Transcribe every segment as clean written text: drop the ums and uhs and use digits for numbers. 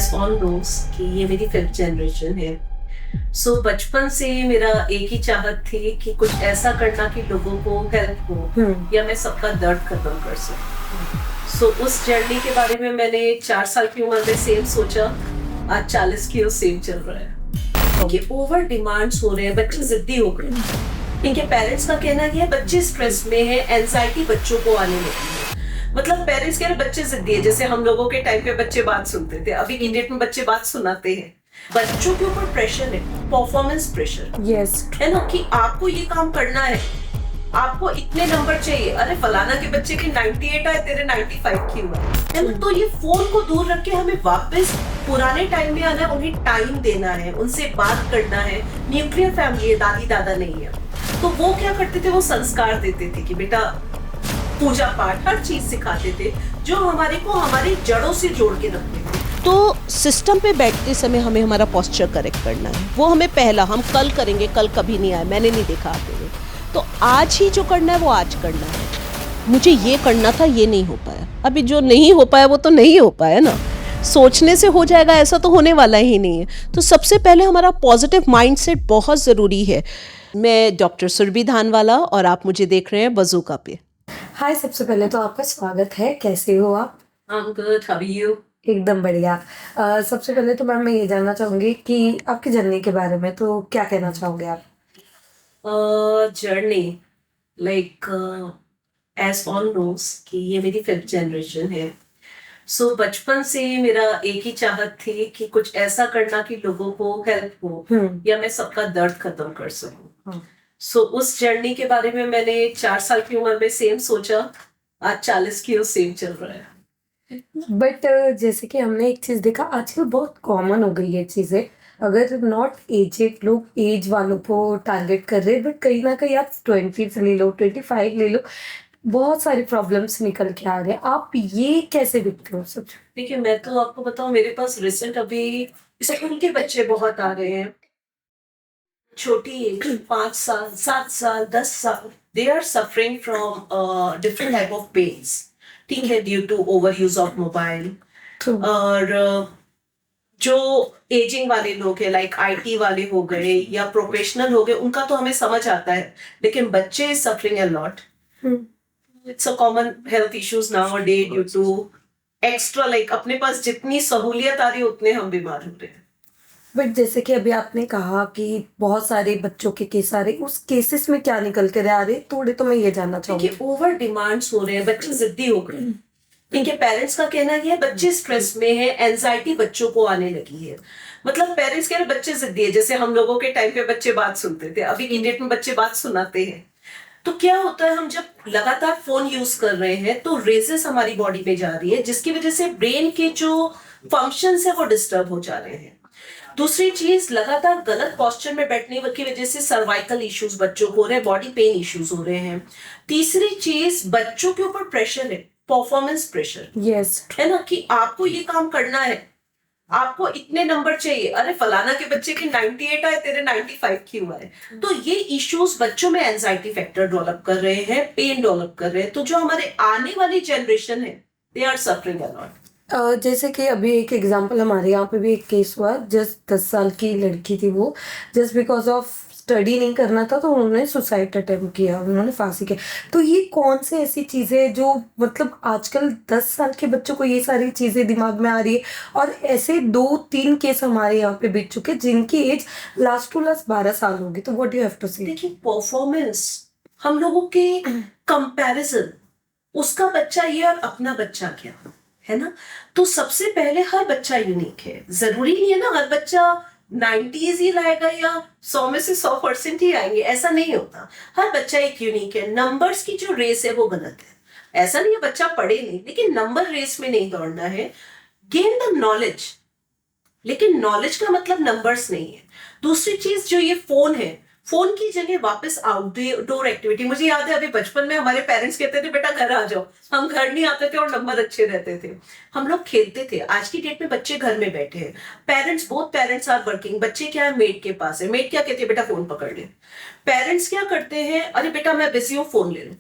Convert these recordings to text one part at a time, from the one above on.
As all knows कि ये मेरी 5th जनरेशन है। सो बचपन से मेरा एक ही चाहत थी कि कुछ ऐसा करना कि लोगों को हेल्प हो या मैं सबका दर्द खत्म कर सकूं। सो उस जर्नी के बारे में मैंने 4 साल की उम्र में सेम सोचा। आज 40 की सेम चल रहा है कि ओवर डिमांड्स हो रहे हैं, बच्चे जिद्दी हो गए। इनके पेरेंट्स का कहना है बच्चे स्ट्रेस में है, एंजाइटी बच्चों को आने लगी है। मतलब पेरेंट्स कह रहे बच्चे जिद्दी है, जैसे हम लोगों के टाइम पे बच्चे बात सुनते थे, अभी की डेट में बच्चे बात सुनाते हैं। बच्चों के ऊपर प्रेशर है, परफॉर्मेंस प्रेशर है ना, कि आपको ये काम करना है, आपको इतने नंबर चाहिए। अरे फलाना के बच्चे के 98 आए, तेरे 95 क्यों है ना। तो ये फोन को दूर रख के हमें वापस पुराने टाइम में आना है, उन्हें टाइम देना है, उनसे बात करना है। न्यूक्लियर फैमिली है, दादी दादा नहीं है। तो वो क्या करते थे, वो संस्कार देते थे कि बेटा पूजा पाठ हर चीज सिखाते थे, जो हमारे को हमारी जड़ों से जोड़ के रखते थे। तो सिस्टम पे बैठते समय हमें हमारा पोस्चर करेक्ट करना है। वो हमें पहला, हम कल करेंगे, कल कभी नहीं आया, मैंने नहीं देखा आते हुए। तो आज ही जो करना है वो आज करना है। मुझे ये करना था, ये नहीं हो पाया। अभी जो नहीं हो पाया वो तो नहीं हो पाया ना। सोचने से हो जाएगा ऐसा तो होने वाला ही नहीं है। तो सबसे पहले हमारा पॉजिटिव माइंडसेट बहुत ज़रूरी है। मैं डॉक्टर सुरभि धानवाला और आप मुझे देख रहे हैं बज़ूका पे। हाय, सबसे पहले तो आपका स्वागत है। कैसे हो आप? I'm good, how are you? एकदम बढ़िया। सबसे पहले तो मैम मैं ये जानना चाहूँगी कि आपकी जर्नी के बारे में तो क्या कहना चाहोगे आप? Journey like as all knows कि ये मेरी 5th जनरेशन है। सो बचपन से मेरा एक ही चाहत थी कि कुछ ऐसा करना कि लोगों को हेल्प हो या मैं सबका दर्द खत्म कर सकूं। सो उस जर्नी के बारे में मैंने 4 साल की उम्र में सेम सोचा। आज 40 की सेम चल रहा है। बट जैसे कि हमने एक चीज़ देखा, आजकल बहुत कॉमन हो गई है चीज़ें। अगर नॉट एजेड लोग एज वालों को टारगेट कर रहे हैं, बट कहीं ना कहीं आप 20 ले लो, 25 ले लो, बहुत सारी प्रॉब्लम्स निकल के आ रहे हैं। आप ये कैसे देखते हो सब? देखिए, मैं तो आपको बताऊं, मेरे पास रिसेंट अभी स्कूल के बच्चे बहुत आ रहे हैं, छोटी एज 5 साल, 7 साल, 10 साल। They are suffering from different type of pains, ठीक है, due to over use of mobile. और जो एजिंग वाले लोग हैं, लाइक आईटी वाले हो गए या प्रोफेशनल हो गए, उनका तो हमें समझ आता है, लेकिन बच्चे suffering a lot. It's a common health issues now a day due to extra, like अपने पास जितनी सहूलियत आ रही है उतने हम बीमार हो रहे हैं। बट जैसे कि अभी आपने कहा कि बहुत सारे बच्चों के केस आ रहे, उस केसेस में क्या निकल कर आ रहे, थोड़े तो मैं ये जानना चाहूंगी। देखिए, ओवर डिमांड्स हो रहे हैं, बच्चे जिद्दी हो गए। इनके पेरेंट्स का कहना है बच्चे स्ट्रेस में है, एंजाइटी बच्चों को आने लगी है। मतलब पेरेंट्स कह रहे बच्चे जिद्दी है, जैसे हम लोगों के टाइम पे बच्चे बात सुनते थे, अभी की डेट में बच्चे बात सुनाते हैं। तो क्या होता है, हम जब लगातार फोन यूज कर रहे हैं तो रेजेस हमारी बॉडी में जा रही है, जिसकी वजह से ब्रेन के जो फंक्शंस है वो डिस्टर्ब हो जा रहे हैं। दूसरी चीज, लगातार गलत पोस्चर में बैठने की वजह से सर्वाइकल इश्यूज बच्चों को हो रहे हैं, बॉडी पेन इश्यूज हो रहे हैं। तीसरी चीज, बच्चों के ऊपर प्रेशर है, परफॉर्मेंस प्रेशर है ना, कि आपको ये काम करना है, आपको इतने नंबर चाहिए। अरे फलाना के बच्चे के 98 आए, तेरे 95 क्यों आए। तो ये इश्यूज बच्चों में एंजाइटी फैक्टर डेवलप कर रहे हैं, पेन डेवलप कर रहे हैं। तो जो हमारे आने वाली जनरेशन है, they are suffering a lot. जैसे कि अभी एक एग्जांपल हमारे यहाँ पे भी एक केस हुआ। जस्ट 10 साल की लड़की थी, वो जस्ट बिकॉज ऑफ स्टडी नहीं करना था तो उन्होंने सुसाइड अटेम्प्ट किया, उन्होंने फांसी किया। तो ये कौन से ऐसी चीज़ें जो मतलब आजकल 10 साल के बच्चों को ये सारी चीज़ें दिमाग में आ रही है, और ऐसे 2-3 केस हमारे यहाँ पे बीत चुके जिनकी एज लास्ट टू लास्ट 12 साल होगी। तो व्हाट यू हैव टू से? देखिए, परफॉर्मेंस, हम लोगों के कंपैरिजन, उसका बच्चा ये और अपना बच्चा क्या है ना। तो सबसे पहले हर बच्चा यूनिक है। जरूरी नहीं है ना हर बच्चा 90s ही लाएगा या 100 में से 100% ही आएंगे, ऐसा नहीं होता। हर बच्चा एक यूनिक है। नंबर्स की जो रेस है वो गलत है। ऐसा नहीं है बच्चा पढ़े नहीं, लेकिन नंबर रेस में नहीं दौड़ना है। गेन द नॉलेज, लेकिन नॉलेज का मतलब नंबर्स नहीं है। दूसरी चीज, जो ये फोन है, फोन की जगह वापस आउटडोर एक्टिविटी। मुझे याद है अभी बचपन में हमारे पेरेंट्स कहते थे बेटा घर आ जाओ, हम घर नहीं आते थे और नंबर अच्छे रहते थे। हम लोग खेलते थे। आज की डेट में बच्चे घर में बैठे हैं, बोथ पेरेंट्स आर वर्किंग। बच्चे क्या है, मेड के पास है, मेड क्या कहती है, बेटा फोन पकड़ ले। पेरेंट्स क्या करते हैं, अरे बेटा मैं बिजी हूँ, फोन ले लो,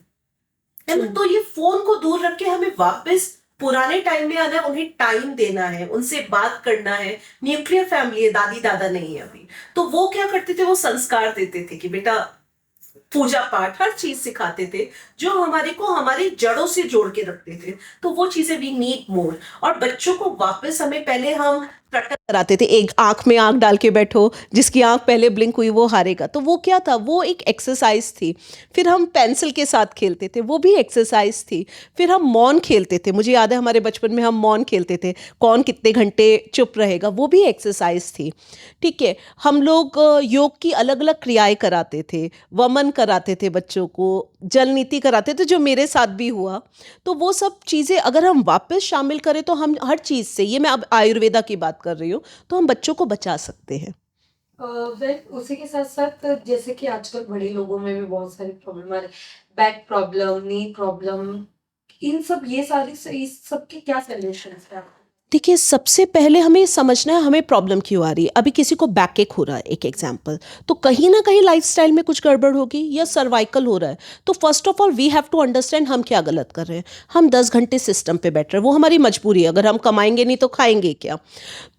है ना। तो ये फोन को दूर रख के हमें वापस पुराने टाइम में आना है, उन्हें टाइम देना है, उनसे बात करना है। न्यूक्लियर फैमिली है, दादी दादा नहीं है अभी, तो वो क्या करते थे, वो संस्कार देते थे कि बेटा पूजा पाठ हर चीज सिखाते थे जो हमारे को हमारी जड़ों से जोड़ के रखते थे। तो वो चीजें वी नीड मोर। और बच्चों को वापस हमें पहले हम कराते थे, एक आंख में आंख डाल के बैठो, जिसकी आंख पहले ब्लिंक हुई वो हारेगा। तो वो क्या था, वो एक एक्सरसाइज थी। फिर हम पेंसिल के साथ खेलते थे, वो भी एक्सरसाइज थी। फिर हम मौन खेलते थे, मुझे याद है हमारे बचपन में हम मौन खेलते थे, कौन कितने घंटे चुप रहेगा, वो भी एक्सरसाइज थी। ठीक है, हम लोग योग की अलग अलग क्रियाएं कराते थे, वमन कराते थे बच्चों को, जल नीति कराते थे, जो मेरे साथ भी हुआ। तो वो सब चीज़ें अगर हम वापस शामिल करें तो हम हर चीज़ से, ये मैं अब आयुर्वेदा की बात कर रही हूँ, तो हम बच्चों को बचा सकते हैं। उसी के साथ साथ जैसे कि आजकल बड़े लोगों में भी बहुत सारी प्रॉब्लम आ रही, बैक प्रॉब्लम, नी प्रॉब्लम, इन सब ये सारी इस सब के क्या सॉल्यूशन है आपको? देखिए, सबसे पहले हमें ये समझना है हमें प्रॉब्लम क्यों आ रही है। अभी किसी को बैक एक हो रहा है, एक एग्जांपल, तो कहीं ना कहीं लाइफस्टाइल में कुछ गड़बड़ होगी, या सर्वाइकल हो रहा है। तो first of all we have to understand हम क्या गलत कर रहे हैं। हम 10 घंटे सिस्टम पे बैठ रहे हैं, वो हमारी मजबूरी है, अगर हम कमाएंगे नहीं तो खाएंगे क्या।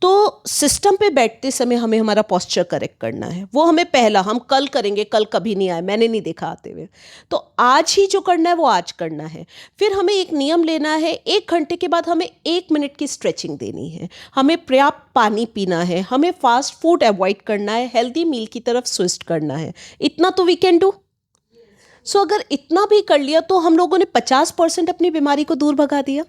तो सिस्टम पे बैठते समय हमें हमारा पोस्चर करेक्ट करना है। वो हमें पहला, हम कल करेंगे, कल कभी नहीं आए, मैंने नहीं देखा आते हुए। तो आज ही जो करना है वो आज करना है। फिर हमें एक नियम लेना है, 1 घंटे के बाद हमें 1 मिनट की स्ट्रेचिंग देनी है, हमें पर्याप्त पानी पीना है, हमें फास्ट फूड अवॉइड करना है, हेल्दी मील की तरफ स्विच करना है। इतना तो वी कैन डू। सो अगर इतना भी कर लिया तो हम लोगों ने 50% अपनी बीमारी को दूर भगा दिया।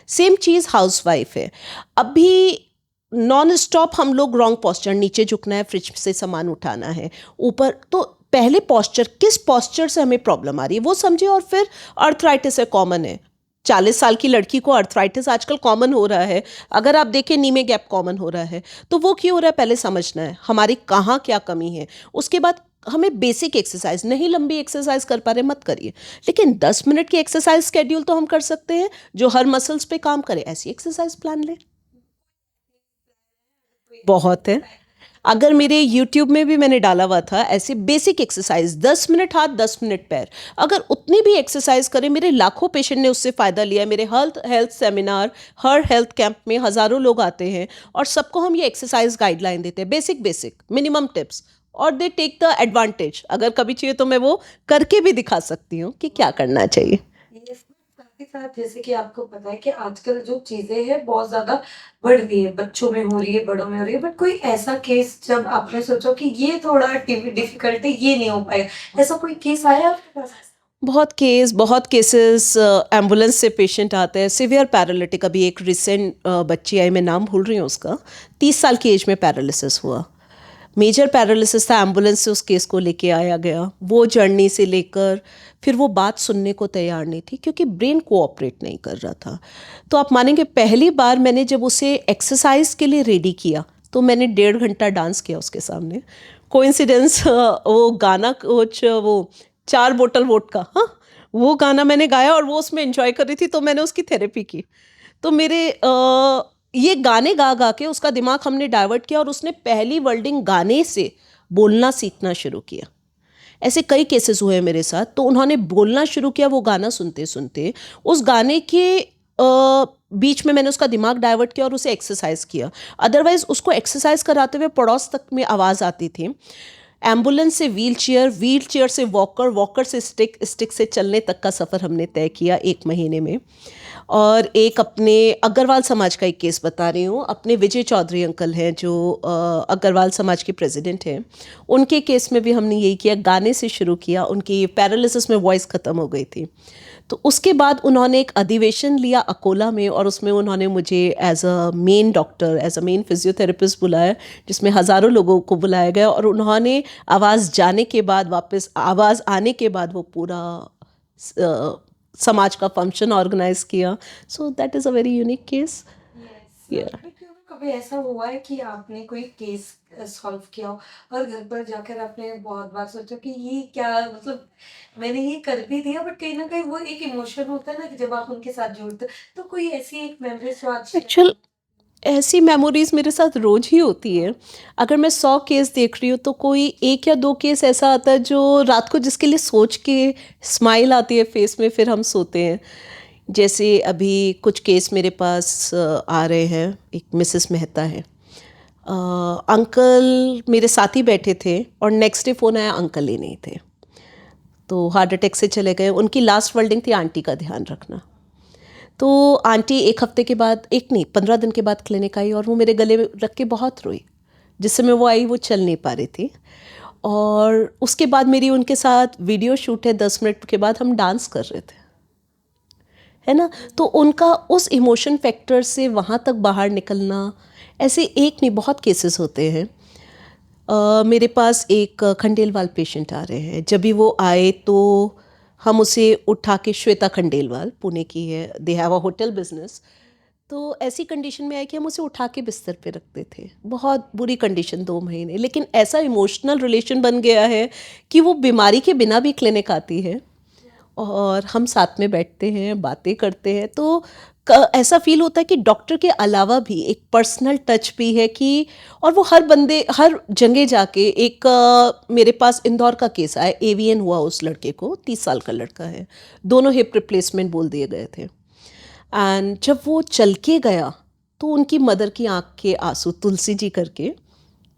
सेम चीज़ हाउसवाइफ है। अभी नॉन स्टॉप हम लोग रॉन्ग पोस्चर, नीचे झुकना है, फ्रिज से सामान उठाना है, ऊपर। तो पहले पोस्चर, किस पोस्चर से हमें प्रॉब्लम आ रही है वो समझे। और फिर अर्थराइटिस है, कॉमन है, 40 साल की लड़की को अर्थराइटिस आजकल कॉमन हो रहा है। अगर आप देखें नी में गैप कॉमन हो रहा है, तो वो क्यों हो रहा है पहले समझना है, हमारी कहाँ क्या कमी है। उसके बाद हमें बेसिक एक्सरसाइज, नहीं लंबी एक्सरसाइज कर पा रहे मत करिए, लेकिन 10 मिनट की एक्सरसाइज स्केड्यूल तो हम कर सकते हैं जो हर मसल्स पे काम करे। ऐसी एक्सरसाइज प्लान ले, बहुत है। अगर मेरे YouTube में भी मैंने डाला हुआ था ऐसे बेसिक एक्सरसाइज, 10 मिनट हाथ 10 मिनट पैर, अगर उतनी भी एक्सरसाइज करें, मेरे लाखों पेशेंट ने उससे फ़ायदा लिया है। मेरे हेल्थ सेमिनार, हर हेल्थ कैंप में हज़ारों लोग आते हैं और सबको हम ये एक्सरसाइज गाइडलाइन देते हैं, बेसिक मिनिमम टिप्स, और दे टेक द एडवांटेज। अगर कभी चाहिए तो मैं वो करके भी दिखा सकती हूँ कि क्या करना चाहिए। साथ ही साथ जैसे कि आपको पता है कि आजकल जो चीजें हैं बहुत ज्यादा बढ़ रही है, बच्चों में हो रही है, बड़ों में हो रही है, बट कोई ऐसा केस जब आपने सोचा कि ये थोड़ा डिफिकल्ट है, ये नहीं हो पाएगा, ऐसा कोई केस आया आपके पास? बहुत केसेस एम्बुलेंस से पेशेंट आते हैं, सिवियर पैरालिटिक। अभी एक रिसेंट बच्ची आई, मैं नाम भूल रही हूँ उसका, 30 साल की एज में पैरालिसिस हुआ, मेजर पैरालिसिस था, एम्बुलेंस से उस केस को लेके आया गया। वो जर्नी से लेकर फिर वो बात सुनने को तैयार नहीं थी क्योंकि ब्रेन कोऑपरेट नहीं कर रहा था। तो आप मानेंगे, पहली बार मैंने जब उसे एक्सरसाइज के लिए रेडी किया तो मैंने 1.5 घंटा डांस किया उसके सामने। कोइंसिडेंस, वो गाना कुछ, वो 4 बोतल वोडका, हाँ, वो गाना मैंने गाया और वो उसमें एंजॉय कर रही थी, तो मैंने उसकी थेरेपी की। तो मेरे ये गाने गा गा के उसका दिमाग हमने डाइवर्ट किया और उसने पहली वर्डिंग गाने से बोलना सीखना शुरू किया। ऐसे कई केसेस हुए हैं मेरे साथ। तो उन्होंने बोलना शुरू किया वो गाना सुनते सुनते। उस गाने के बीच में मैंने उसका दिमाग डाइवर्ट किया और उसे एक्सरसाइज किया। अदरवाइज उसको एक्सरसाइज कराते हुए पड़ोस तक में आवाज़ आती थी। एम्बुलेंस से व्हील चेयर से वॉकर से स्टिक से चलने तक का सफ़र हमने तय किया 1 महीने में। और एक अपने अग्रवाल समाज का एक केस बता रही हूँ। अपने विजय चौधरी अंकल हैं जो अग्रवाल समाज के प्रेसिडेंट हैं, उनके केस में भी हमने यही किया, गाने से शुरू किया। उनकी पैरालिसिस में वॉइस ख़त्म हो गई थी, तो उसके बाद उन्होंने एक अधिवेशन लिया अकोला में और उसमें उन्होंने मुझे as a main doctor, as a main physiotherapist बुलाया, जिसमें हज़ारों लोगों को बुलाया गया। और उन्होंने आवाज़ जाने के बाद, वापस आवाज़ आने के बाद, वो पूरा समाज का फंक्शन ऑर्गेनाइज किया। So that is a very unique case. कभी ऐसा हुआ है कि आपने कोई केस सॉल्व किया हो और घर पर जाकर आपने बहुत बार सोचा कि ये क्या, मतलब मैंने ये कर भी दिया, बट कहीं ना कहीं वो एक इमोशन होता है ना कि जब आप उनके साथ जुड़ते हो, तो कोई ऐसी एक मेमोरी जो आज एक्चुअल ऐसी मेमोरीज मेरे साथ रोज ही होती है। अगर मैं 100 केस देख रही हूँ तो कोई 1 या 2 केस ऐसा आता है जो रात को, जिसके लिए सोच के स्माइल आती है फेस में, फिर हम सोते हैं। जैसे अभी कुछ केस मेरे पास आ रहे हैं, एक मिसेस मेहता है, अंकल मेरे साथ ही बैठे थे और नेक्स्ट डे फ़ोन आया अंकल ही नहीं थे, तो हार्ट अटैक से चले गए। उनकी लास्ट वर्डिंग थी आंटी का ध्यान रखना। तो आंटी एक हफ्ते के बाद, एक नहीं 15 दिन के बाद क्लिनिक आई और वो मेरे गले में रख के बहुत रोई। जिस समय वो आई वो चल नहीं पा रही थी, और उसके बाद मेरी उनके साथ वीडियो शूट है, 10 मिनट के बाद हम डांस कर रहे थे, है ना। तो उनका उस इमोशन फैक्टर से वहाँ तक बाहर निकलना, ऐसे एक नहीं बहुत केसेस होते हैं। मेरे पास एक खंडेलवाल पेशेंट आ रहे हैं। जब भी वो आए तो हम उसे उठा के, श्वेता खंडेलवाल पुणे की है, they have a hotel business, तो ऐसी कंडीशन में आए कि हम उसे उठा के बिस्तर पे रखते थे। बहुत बुरी कंडीशन, 2 महीने, लेकिन ऐसा इमोशनल रिलेशन बन गया है कि वो बीमारी के बिना भी क्लिनिक आती है और हम साथ में बैठते हैं, बातें करते हैं। तो ऐसा फील होता है कि डॉक्टर के अलावा भी एक पर्सनल टच भी है कि, और वो हर जगह जाके, एक मेरे पास इंदौर का केस आया, एवीएन हुआ उस लड़के को, 30 साल का लड़का है, दोनों हिप रिप्लेसमेंट बोल दिए गए थे। एंड जब वो चल के गया तो उनकी मदर की आंख के आंसू तुलसी जी करके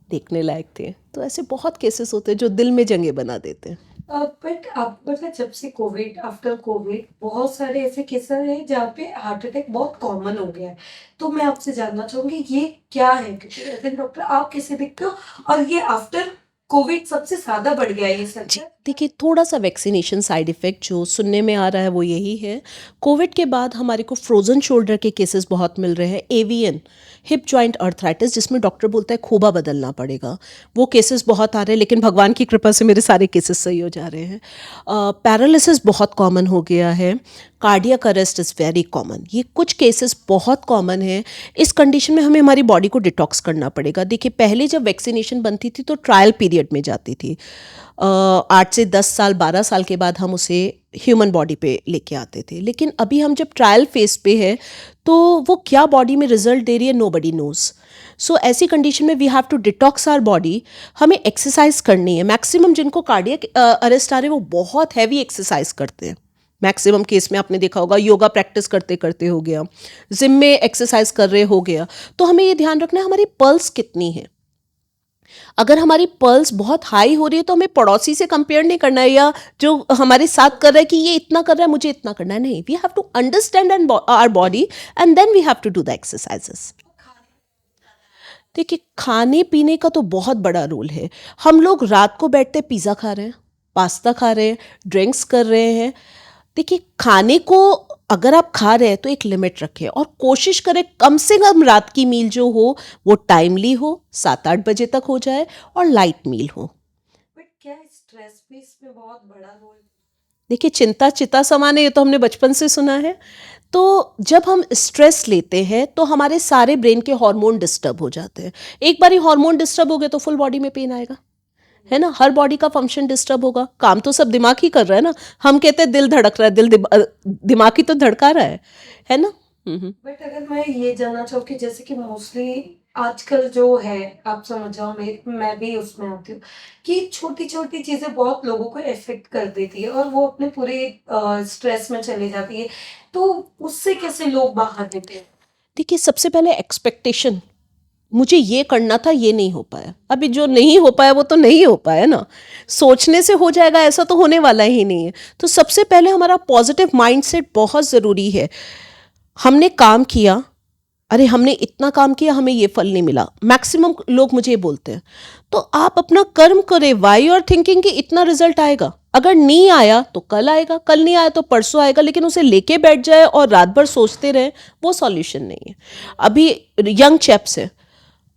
देखने लायक थे। तो ऐसे बहुत केसेस होते हैं जो दिल में जगह बना देते हैं। बट आपको पता है, जब से कोविड, आफ्टर कोविड बहुत सारे ऐसे केसेस हैं जहाँ पे हार्ट अटैक बहुत कॉमन हो गया है। तो मैं आपसे जानना चाहूंगी ये क्या है, क्योंकि एज एन डॉक्टर आप कैसे देखते हो, और ये आफ्टर कोविड सबसे ज्यादा बढ़ गया है ये जी, सब? देखिए थोड़ा सा वैक्सीनेशन साइड इफ़ेक्ट जो सुनने में आ रहा है वो यही है। कोविड के बाद हमारे को फ्रोज़न शोल्डर के केसेस बहुत मिल रहे हैं, एवीएन, हिप जॉइंट अर्थराइटिस, जिसमें डॉक्टर बोलता है खोबा बदलना पड़ेगा, वो केसेस बहुत आ रहे हैं। लेकिन भगवान की कृपा से मेरे सारे केसेस सही हो जा रहे हैं। पैरालिसिस बहुत कॉमन हो गया है, cardiac arrest is very common, ये कुछ केसेस बहुत कॉमन है। इस कंडीशन में हमें हमारी बॉडी को डिटॉक्स करना पड़ेगा। देखिए पहले जब वैक्सीनेशन बनती थी तो ट्रायल पीरियड में जाती थी, 8 से 10 साल 12 साल के बाद हम उसे ह्यूमन बॉडी पे लेके आते थे। लेकिन अभी हम जब ट्रायल फेज पे है तो वो क्या बॉडी में रिजल्ट दे रही है, नोबडी नोज। सो ऐसी कंडीशन में we have to detox our body. हमें एक्सरसाइज करनी है। मैक्सिमम जिनको कार्डियक अरेस्ट आ रहे हैं वो बहुत हैवी एक्सरसाइज करते हैं। मैक्सिमम केस में आपने देखा होगा, योगा प्रैक्टिस करते करते हो गया, जिम में एक्सरसाइज कर रहे हो गया। तो हमें ये ध्यान रखना है हमारी पल्स कितनी है। अगर हमारी पल्स बहुत हाई हो रही है तो हमें पड़ोसी से कंपेयर नहीं करना है, या जो हमारे साथ कर रहा है कि ये इतना कर रहा है मुझे इतना करना है, नहीं। We have to understand our body and then we have to do the exercises. देखिए खाने पीने का तो बहुत बड़ा रोल है। हम लोग रात को बैठते पिज़्ज़ा खा रहे हैं, पास्ता खा रहे हैं, ड्रिंक्स कर रहे हैं। देखिए खाने को अगर आप खा रहे हैं तो एक लिमिट रखें और कोशिश करें कम से कम रात की मील जो हो वो टाइमली हो, 7-8 बजे तक हो जाए, और लाइट मील हो। बट क्या स्ट्रेस भी इसमें बहुत बड़ा रोल? देखिए चिंता चिता समान है, ये तो हमने बचपन से सुना है। तो जब हम स्ट्रेस लेते हैं तो हमारे सारे ब्रेन के हार्मोन डिस्टर्ब हो जाते हैं। एक बार ही हार्मोन डिस्टर्ब हो गए तो फुल बॉडी में पेन आएगा, है ना। हर बॉडी का फंक्शन डिस्टर्ब होगा। काम तो सब दिमाग ही कर रहा है ना। हम कहते हैं दिल धड़क रहा है, दिमाग ही तो धड़का रहा है ना। बट अगर मैं ये जानना चाहूँ कि जैसे कि मोस्टली आजकल जो है, आप समझ जाओ, मैं भी उसमें आती हूँ कि छोटी छोटी चीजें बहुत लोगों को इफेक्ट कर देती है और वो अपने पूरे स्ट्रेस में चली जाती है। तो उससे कैसे लोग बाहर निकले? देखिए सबसे पहले एक्सपेक्टेशन, मुझे ये करना था ये नहीं हो पाया। अभी जो नहीं हो पाया वो तो नहीं हो पाया ना। सोचने से हो जाएगा ऐसा तो होने वाला ही नहीं है। तो सबसे पहले हमारा पॉजिटिव माइंडसेट बहुत ज़रूरी है। हमने काम किया, अरे हमने इतना काम किया हमें ये फल नहीं मिला, मैक्सिमम लोग मुझे ये बोलते हैं। तो आप अपना कर्म करें। वाई यू आर थिंकिंग कि इतना रिजल्ट आएगा, अगर नहीं आया तो कल आएगा, कल नहीं आया तो परसों आएगा, लेकिन उसे लेके बैठ जाए और रात भर सोचते रहे, वो सॉल्यूशन नहीं है। अभी यंग चैप्स है,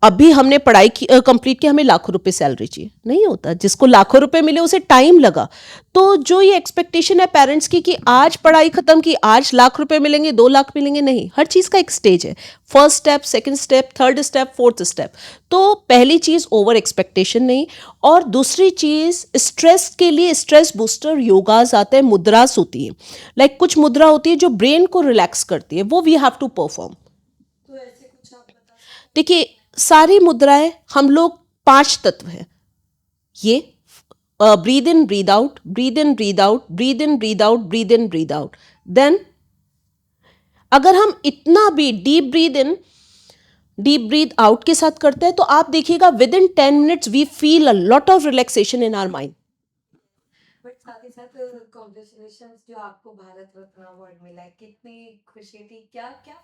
अभी हमने पढ़ाई की कंप्लीट की, हमें लाखों रुपए सैलरी चाहिए, नहीं होता। जिसको लाखों रुपए मिले उसे टाइम लगा। तो जो ये एक्सपेक्टेशन है पेरेंट्स की कि आज पढ़ाई खत्म की, आज लाख रुपए मिलेंगे, 2 लाख मिलेंगे, नहीं। हर चीज़ का एक स्टेज है, first step, second step, third step, fourth step. तो पहली चीज़ ओवर एक्सपेक्टेशन नहीं। और दूसरी चीज़, स्ट्रेस के लिए स्ट्रेस बूस्टर योगाज आते हैं, मुद्रास होती है। लाइक कुछ मुद्रा होती है जो ब्रेन को रिलैक्स करती है, वो वी हैव टू परफॉर्म। तो ऐसे कुछ आप बता? देखिए सारी मुद्राएं, हम लोग 5 तत्व हैं। ये breathe in breathe out, breathe in breathe out, breathe in breathe out, breathe in breathe out, then अगर हम इतना भी deep breathe in deep breathe out के साथ करते हैं तो आप देखिएगा within 10 minutes we feel a lot of relaxation in our mind. But साथ ही साथ कॉन्ग्रेचुलेशंस जो आपको भारत रत्न अवार्ड मिला है, कितनी खुशी थी, क्या क्या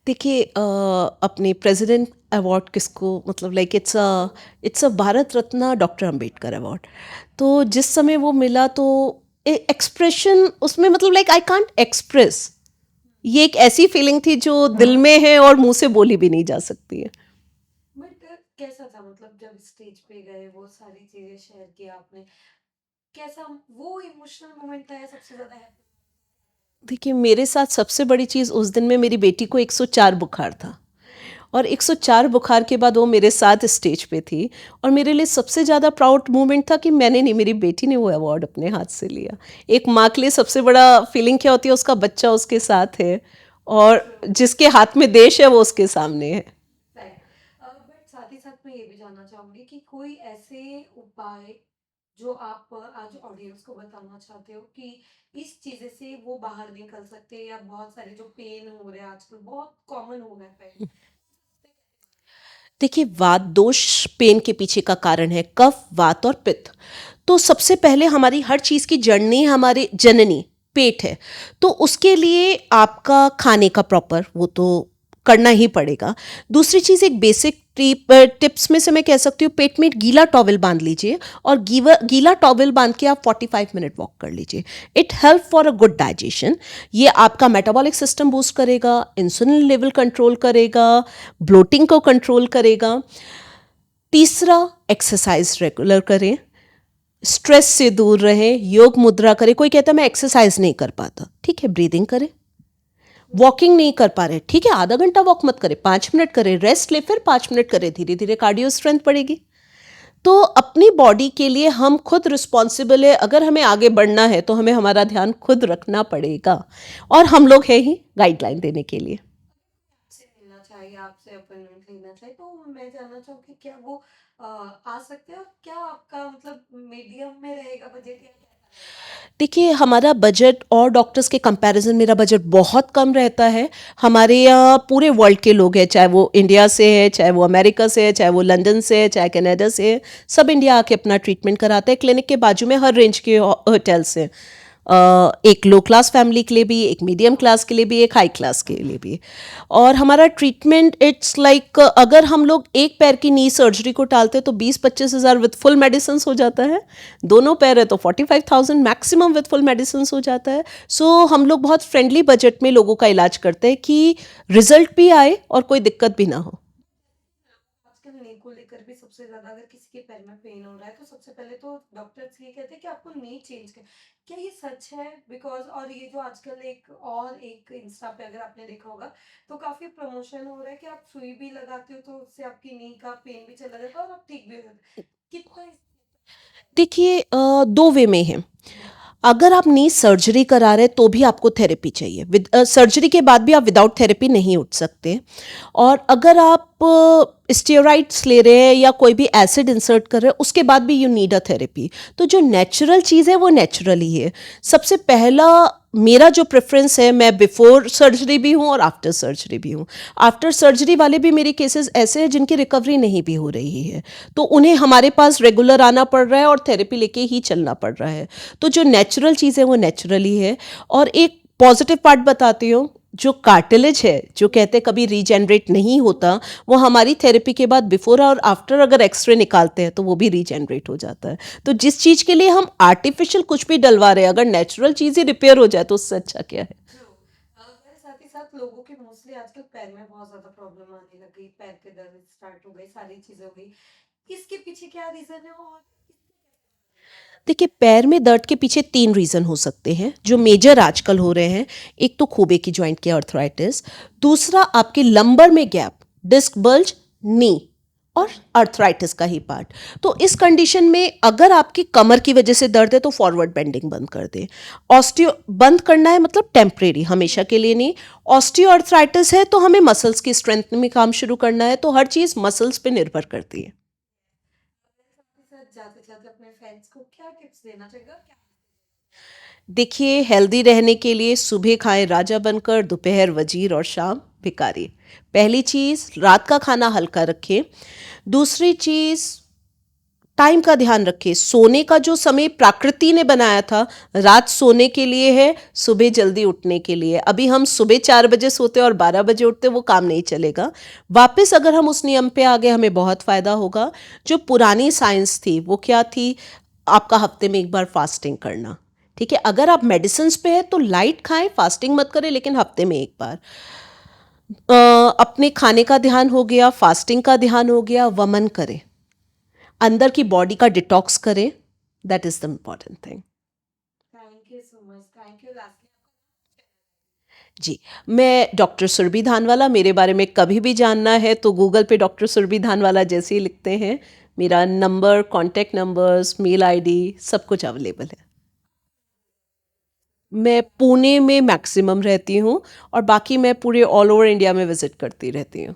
देखिए अपने प्रेसिडेंट अवार्ड किसको मतलब like it's a Bharat Ratna doctor Ambedkar award. तो जिस समय वो मिला तो एक्सप्रेशन उसमें मतलब लाइक आई कांट एक्सप्रेस। ये एक ऐसी फीलिंग थी जो दिल में है और मुंह से बोली भी नहीं जा सकती है। बट कैसा था, मतलब जब स्टेज पे गए वो सारी चीजें शेयर की आपने, कैसा वो इमोशनल मोमेंट था या सबसे ज्यादा देखिए मेरे साथ सबसे बड़ी चीज़ उस दिन में मेरी बेटी को 104 बुखार था और 104 बुखार के बाद वो मेरे साथ स्टेज पे थी और मेरे लिए सबसे ज़्यादा प्राउड मोमेंट था कि मैंने नहीं, मेरी बेटी ने वो अवार्ड अपने हाथ से लिया। एक माँ के लिए सबसे बड़ा फीलिंग क्या होती है, उसका बच्चा उसके साथ है और जिसके हाथ में देश है वो उसके सामने है। बट साथ ही साथ मैं ये भी जानना चाहूंगी कि कोई ऐसे उपाय जो आप आज ऑडियंस को बताना चाहते हो कि इस चीजें से वो बाहर निकल सकते हैं, या बहुत सारे जो पेन हो रहे हैं आजकल बहुत कॉमन हो गए पेन। देखिए वात दोष पेन के पीछे का कारण है, कफ वात और पित्त। तो सबसे पहले हमारी हर चीज़ की जड़नी हमारे जननी पेट है। तो उसके लिए आपका खाने का प्रॉपर वो तो करना ही पड़ेगा। दूसरी चीज़ एक बेसिक टिप्स में से मैं कह सकती हूँ, पेट में गीला टॉवल बांध लीजिए और गीला टॉवल बांध के आप 45 मिनट वॉक कर लीजिए। It help for a good digestion. ये आपका मेटाबॉलिक सिस्टम बूस्ट करेगा, इंसुलिन लेवल कंट्रोल करेगा, ब्लोटिंग को कंट्रोल करेगा। तीसरा एक्सरसाइज रेगुलर करें, स्ट्रेस से दूर रहें, योग मुद्रा करें। कोई कहता है मैं एक्सरसाइज नहीं कर पाता, ठीक है ब्रीदिंग करें। वॉकिंग नहीं कर पा रहे, ठीक है आधा घंटा वॉक मत करें, 5 मिनट करें, रेस्ट ले, फिर 5 मिनट करें, धीरे धीरे कार्डियो स्ट्रेंथ बढ़ेगी। तो अपनी बॉडी के लिए हम खुद रिस्पॉन्सिबल है। अगर हमें आगे बढ़ना है तो हमें हमारा ध्यान खुद रखना पड़ेगा और हम लोग हैं ही गाइडलाइन देने के लिए। आपसे मिलना चाहिए, आपसे अपॉइंटमेंट लेना चाहिए, तो मैं जानना चाहूंगी क्या वो आ सकते हैं, और क्या आपका मतलब मीडियम में रहेगा बजट या क्या? देखिए हमारा बजट और डॉक्टर्स के कंपैरिजन मेरा बजट बहुत कम रहता है। हमारे यहाँ पूरे वर्ल्ड के लोग हैं, चाहे वो इंडिया से है, चाहे वो अमेरिका से है, चाहे वो लंदन से है, चाहे कनाडा से है, सब इंडिया आके अपना ट्रीटमेंट कराते हैं। क्लिनिक के बाजू में हर रेंज के होटल्स हैं। एक लो क्लास फैमिली के लिए भी, एक मीडियम क्लास के लिए भी, एक हाई क्लास के लिए भी। और हमारा ट्रीटमेंट इट्स लाइक अगर हम लोग एक पैर की नी सर्जरी को टालते हैं तो 20-25 हज़ार विद फुल मेडिसिन हो जाता है। दोनों पैर है तो 45,000 मैक्सिमम विद फुल मेडिसिन हो जाता है। सो हम लोग बहुत फ्रेंडली बजट में लोगों का इलाज करते हैं कि रिजल्ट भी आए और कोई दिक्कत भी ना हो। आजकल नी को लेकर भी सबसे ज्यादा, अगर किसी के पैर में पेन हो रहा है तो सबसे पहले तो डॉक्टर्स ये कहते हैं कि आपको नी चेंज कर। क्या ये सच है? बिकॉज और ये जो आजकल एक इंस्टा पे अगर आपने देखा होगा तो काफी प्रमोशन हो रहा है कि आप सुई भी लगाते हो तो उससे आपकी नी का पेन भी चला जाता है और आप ठीक भी हो जाते हैं। कितना देखिए दो वे में है। अगर आप नी सर्जरी करा रहे तो भी आपको थेरेपी चाहिए। विद सर्जरी के बाद भी आप विदाउट थेरेपी नहीं उठ सकते। और अगर आप स्टेरॉइड्स ले रहे हैं या कोई भी एसिड इंसर्ट कर रहे हैं उसके बाद भी यू नीड अ थेरेपी। तो जो नेचुरल चीज़ है वो नेचुरल ही है। सबसे पहला मेरा जो प्रेफरेंस है, मैं बिफोर सर्जरी भी हूँ और आफ्टर सर्जरी भी हूँ। आफ्टर सर्जरी वाले भी मेरे केसेस ऐसे हैं जिनकी रिकवरी नहीं भी हो रही है, तो उन्हें हमारे पास रेगुलर आना पड़ रहा है और थेरेपी लेके ही चलना पड़ रहा है। तो जो नेचुरल चीज़ है वो नेचुरली है। और एक पॉजिटिव पार्ट बताती हूँ, जो कार्टिलेज है जो कहते हैं कभी रीजनरेट नहीं होता, वो हमारी थेरेपी के बाद बिफोर और आफ्टर अगर एक्सरे निकालते हैं तो वो भी रीजनरेट हो जाता है। तो जिस चीज़ के लिए हम आर्टिफिशियल कुछ भी डलवा रहे हैं, अगर नेचुरल चीज़ ही रिपेयर हो जाए तो उससे अच्छा क्या है। मेरे साथ ही साथ लोगों के मोस्टली आजकल पैर में बहुत ज्यादा प्रॉब्लम आने लग गई, पैर के दर्द स्टार्ट हो गई, सारी चीजें हो गई। इसके पीछे क्या रीजन है? और देखिए पैर में दर्द के पीछे 3 रीज़न हो सकते हैं जो मेजर आजकल हो रहे हैं। एक तो खूबे की जॉइंट की अर्थराइटिस, दूसरा आपके लंबर में गैप, डिस्क बल्ज, नी और अर्थराइटिस का ही पार्ट। तो इस कंडीशन में अगर आपकी कमर की वजह से दर्द है तो फॉरवर्ड बेंडिंग बंद कर दें। ऑस्टियो बंद करना है मतलब टेम्परेरी, हमेशा के लिए नहीं। ऑस्टियो अर्थराइटिस है तो हमें मसल्स की स्ट्रेंथ में काम शुरू करना है। तो हर चीज़ मसल्स पे निर्भर करती है। साथ जाते जाते अपने फ्रेंड्स को क्या टिप्स देना चाहिए? क्या देखिए, हेल्दी रहने के लिए सुबह खाएं राजा बनकर, दोपहर वजीर और शाम भिखारी। पहली चीज़, रात का खाना हल्का रखें। दूसरी चीज़, टाइम का ध्यान रखें। सोने का जो समय प्रकृति ने बनाया था, रात सोने के लिए है, सुबह जल्दी उठने के लिए। अभी हम सुबह 4 बजे सोते और 12 बजे उठते, वो काम नहीं चलेगा। वापस अगर हम उस नियम पे आ गए, हमें बहुत फ़ायदा होगा। जो पुरानी साइंस थी वो क्या थी? आपका हफ्ते में एक बार फास्टिंग करना, ठीक है। अगर आप मेडिसिन पे है तो लाइट खाएं, फास्टिंग मत करें, लेकिन हफ्ते में एक बार। अपने खाने का ध्यान हो गया, फास्टिंग का ध्यान हो गया, वमन करें, अंदर की बॉडी का डिटॉक्स करें। That is the important thing. Thank you so much, thank you. जी, मैं डॉक्टर सुरभि धानवाला। मेरे बारे में कभी भी जानना है तो गूगल पे डॉक्टर सुरभि धानवाला जैसे ही लिखते हैं, मेरा number, contact numbers, mail ID सब कुछ अवेलेबल है। मैं पुणे में मैक्सिमम रहती हूँ और बाकी मैं पूरे ऑल ओवर इंडिया में विजिट करती रहती हूँ।